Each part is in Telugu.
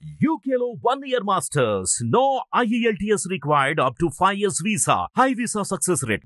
UKLO 1 year masters. No IELTS required up to 5 years visa. High visa success rate.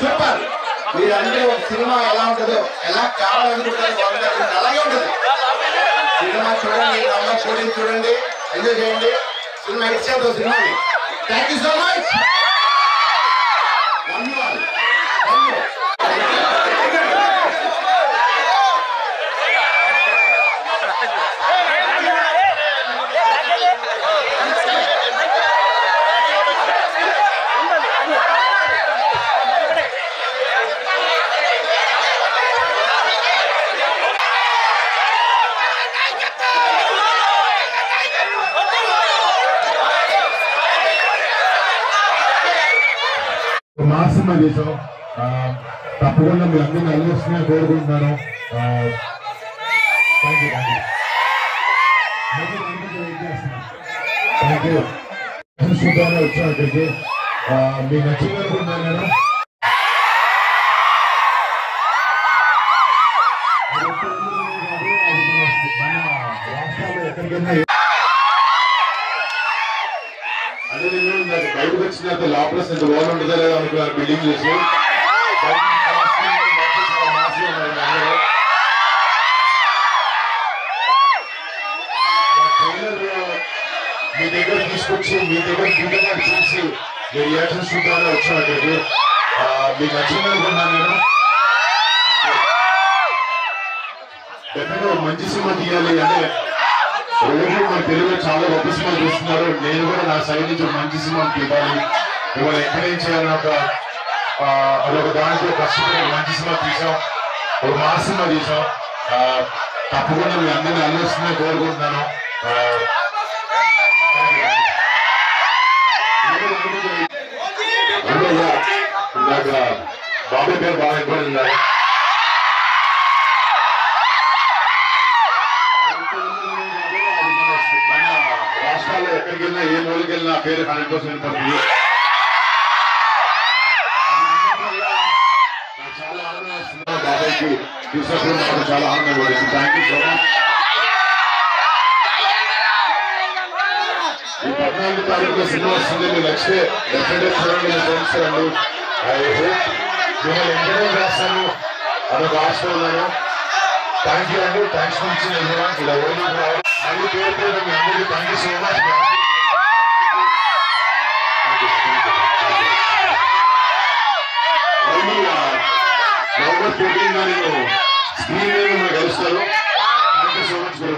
Super మీరందరూ సినిమా ఎలా ఉంటుందో ఎలా కావాలనుకుంటారో అలాగే ఉంటుంది సినిమా చూడండి అమ్మ చూడండి ఎంజాయ్ చేయండి సినిమా ఇచ్చేద్దాం సినిమాని thank you so much Masamma చేసాం తప్పకుండా మీరు అందరినీ అల్లేస్తున్నా కోరుకుంటున్నాను చూద్దామని వచ్చాను అక్కడికి మీకు నచ్చింది అనుకుంటున్నాను నేను రాష్ట్రాల్లో ఎక్కడికైనా బయటకు వచ్చిన లోపల ఓన్ ఉంటుందా లేదా అనుకున్నారు బిల్డింగ్ చూసి మీ దగ్గర తీసుకొచ్చి మీ దగ్గర ఫీడ్గా చూసి మీ రియాక్షన్స్ చూద్దామని వచ్చాను అక్కడికి మీకు నచ్చింది అనుకున్నాను నేను డెఫినెట్గా మంచి సినిమా తీయాలి అంటే రోజు మన తెలుగులో చాలా గొప్ప సినిమాలు చూస్తున్నారు నేను కూడా నా సైడ్ నుంచి మంచి సినిమా తీయాలి మిమ్మల్ని ఎంకరేజ్ చేయాలని అదొక దాంట్లో కష్టపడి మంచి సినిమా తీసాం ఒక మా సినిమా తీసాం తప్పకుండా మీ అందరినీ అల్లేస్తుందని కోరుకుంటున్నాను ఇందాక బాబాయ్ పేరు బాగా ఇబ్బంది ఉన్నారు రాష్ట్రాల్లో ఎక్కడికి వెళ్ళినా ఏ మూలకి వెళ్ళినా పేరు 100% పడుతుంది నాకు చాలా ఆనందం వస్తుంది బాబాయ్కి చూసినప్పుడు నాకు చాలా ఆనందం పడుతుంది థ్యాంక్ యూ సో మచ్ ఈ 14వ తారీఖులో సినిమా వస్తుంది మీరు నచ్చితే డెఫినెట్గా చూడండి మీరు చూస్తారండి ఐ హోప్ మిమ్మల్ని ఎంకరేజ్ చేస్తాను అదొక ఆశ ఉన్నాను థ్యాంక్ యూ అండి థ్యాంక్స్ నుంచి ఇలా ఓన్లీ మళ్ళీ పేరు పేరు మీ అందరికీ థ్యాంక్ యూ సో మచ్ మళ్ళీ నవంబర్ 14 స్క్రీన్ మీద కలుస్తారు థ్యాంక్ యూ సో మచ్ మీరు